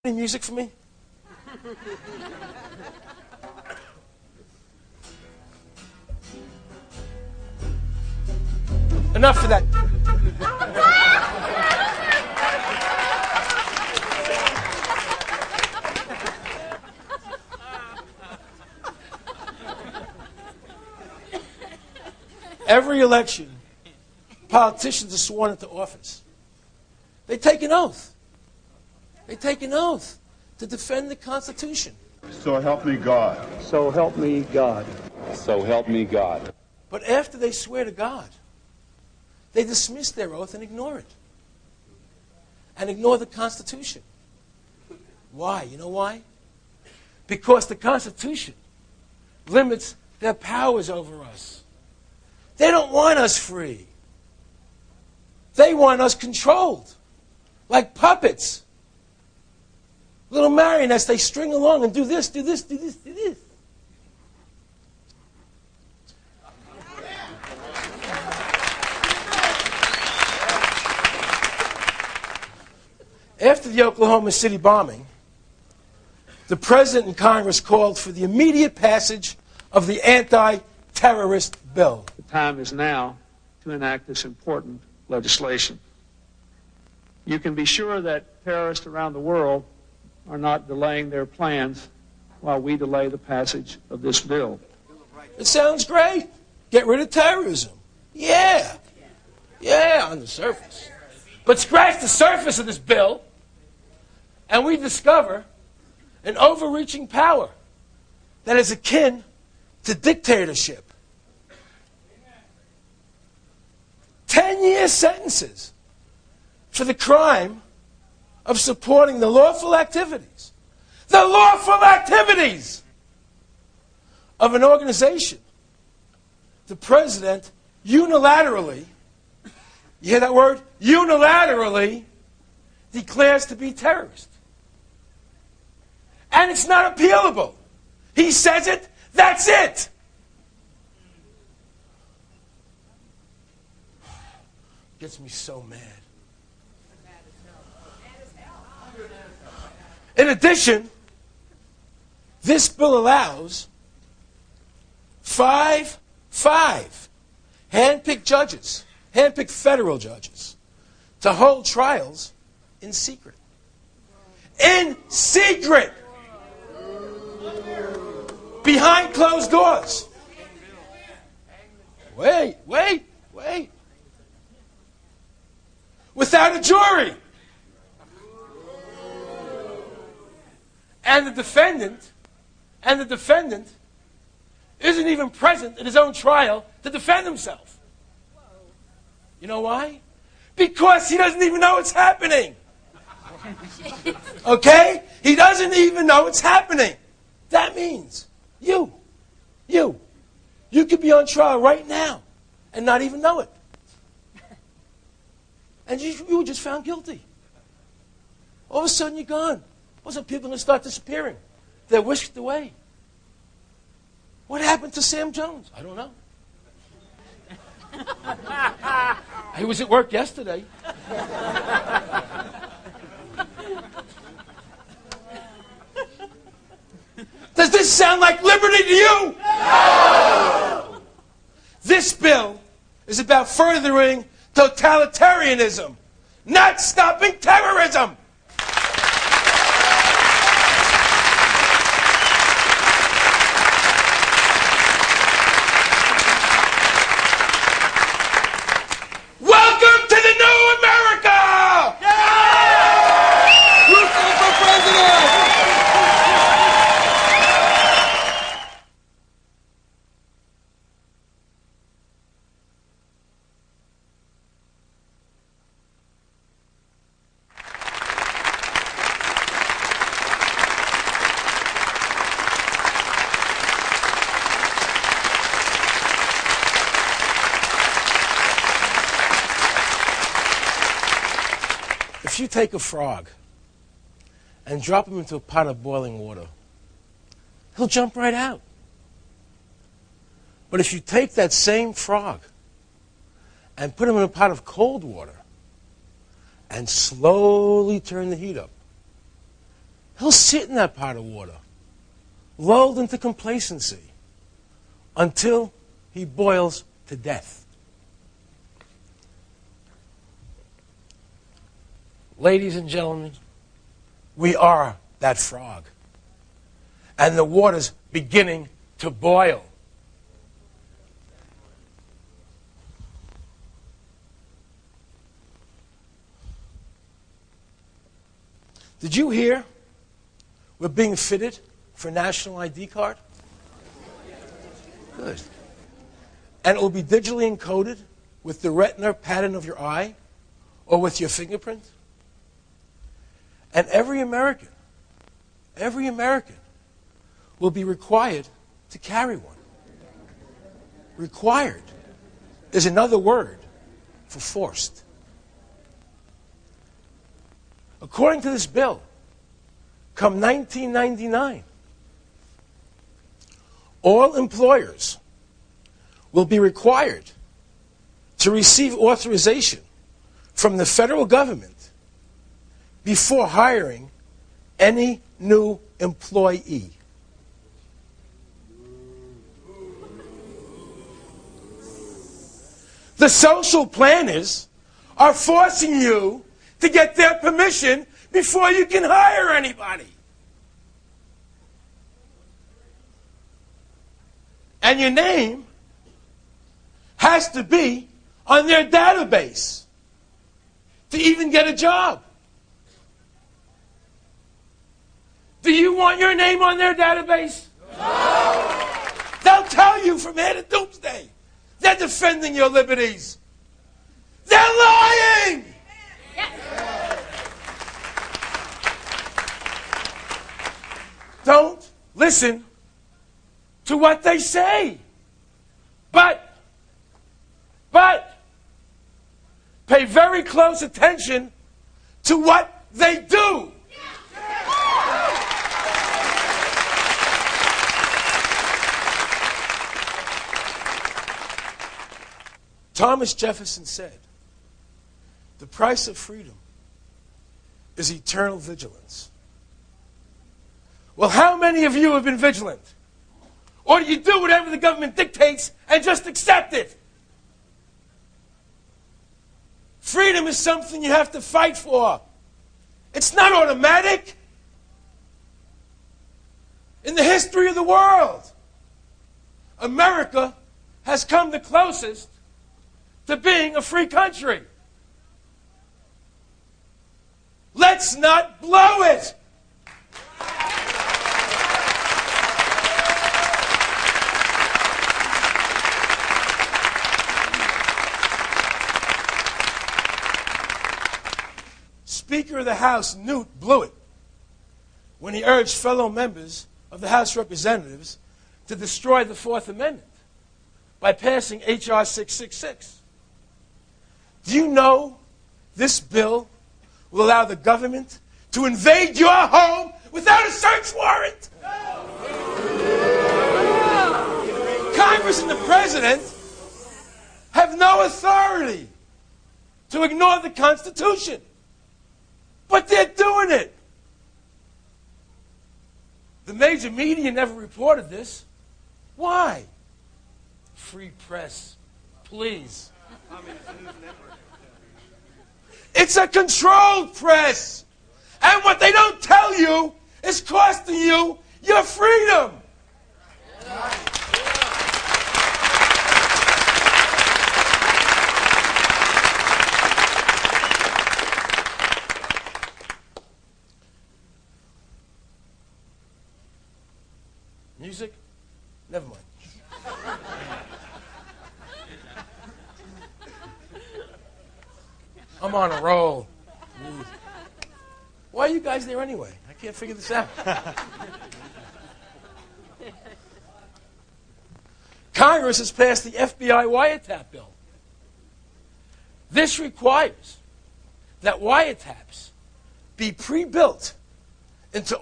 Any music for me? Enough for that. Every election, politicians are sworn into office. They take an oath. They take an oath to defend the Constitution. So help me God. So help me God. So help me God. But after they swear to God, they dismiss their oath and ignore it. And ignore the Constitution. Why? You know why? Because the Constitution limits their powers over us. They don't want us free. They want us controlled. Like puppets. Little marionettes, they string along and do this, do this, do this, do this. After the Oklahoma City bombing, the President and Congress called for the immediate passage of the anti-terrorist bill. The time is now to enact this important legislation. You can be sure that terrorists around the world are not delaying their plans while we delay the passage of this bill. It sounds great. Get rid of terrorism. Yeah. Yeah, on the surface. But scratch the surface of this bill, and we discover an overreaching power that is akin to dictatorship. 10-year sentences for the crime of supporting the lawful activities of an organization the president unilaterally, you hear that word? Unilaterally declares to be terrorist. And it's not appealable. He says it, that's it. Gets me so mad. In addition, this bill allows five hand-picked judges, hand-picked federal judges, to hold trials in secret. In secret! Behind closed doors. Wait. Without a jury. And the defendant isn't even present in his own trial to defend himself. You know why? Because he doesn't even know it's happening. Okay? He doesn't even know it's happening. That means you could be on trial right now and not even know it. And you were just found guilty. All of a sudden you're gone. All of a sudden people are going to start disappearing. They're whisked away. What happened to Sam Jones? I don't know. He was at work yesterday. Does this sound like liberty to you? No! This bill is about furthering totalitarianism, not stopping terrorism. Welcome to the new America! Yeah! Russo for president! If you take a frog and drop him into a pot of boiling water, he'll jump right out. But if you take that same frog and put him in a pot of cold water and slowly turn the heat up, He'll sit in that pot of water, lulled into complacency, until he boils to death. Ladies and gentlemen, we are that frog. And the water's beginning to boil. Did you hear we're being fitted for National ID card? Good. And it will be digitally encoded with the retina pattern of your eye or with your fingerprint? And every American will be required to carry one. Required is another word for forced. According to this bill, come 1999, all employers will be required to receive authorization from the federal government before hiring any new employee. The social planners are forcing you to get their permission before you can hire anybody. And your name has to be on their database to even get a job. Do you want your name on their database? No. They'll tell you from here to doomsday. They're defending your liberties. They're lying! Don't listen to what they say. But pay very close attention to what they do. Thomas Jefferson said, the price of freedom is eternal vigilance. Well, how many of you have been vigilant? Or do you do whatever the government dictates and just accept it? Freedom is something you have to fight for. It's not automatic. In the history of the world, America has come the closest to being a free country. Let's not blow it. Speaker of the House, Newt, blew it when he urged fellow members of the House of Representatives to destroy the Fourth Amendment by passing H.R. 666. Do you know this bill will allow the government to invade your home without a search warrant? Congress and the President have no authority to ignore the Constitution. But they're doing it. The major media never reported this. Why? Free press, please. It's a controlled press. And what they don't tell you is costing you your freedom. Music? Never mind. I'm on a roll. Why are you guys there anyway? I can't figure this out. Congress has passed the FBI wiretap bill. This requires that wiretaps be pre-built into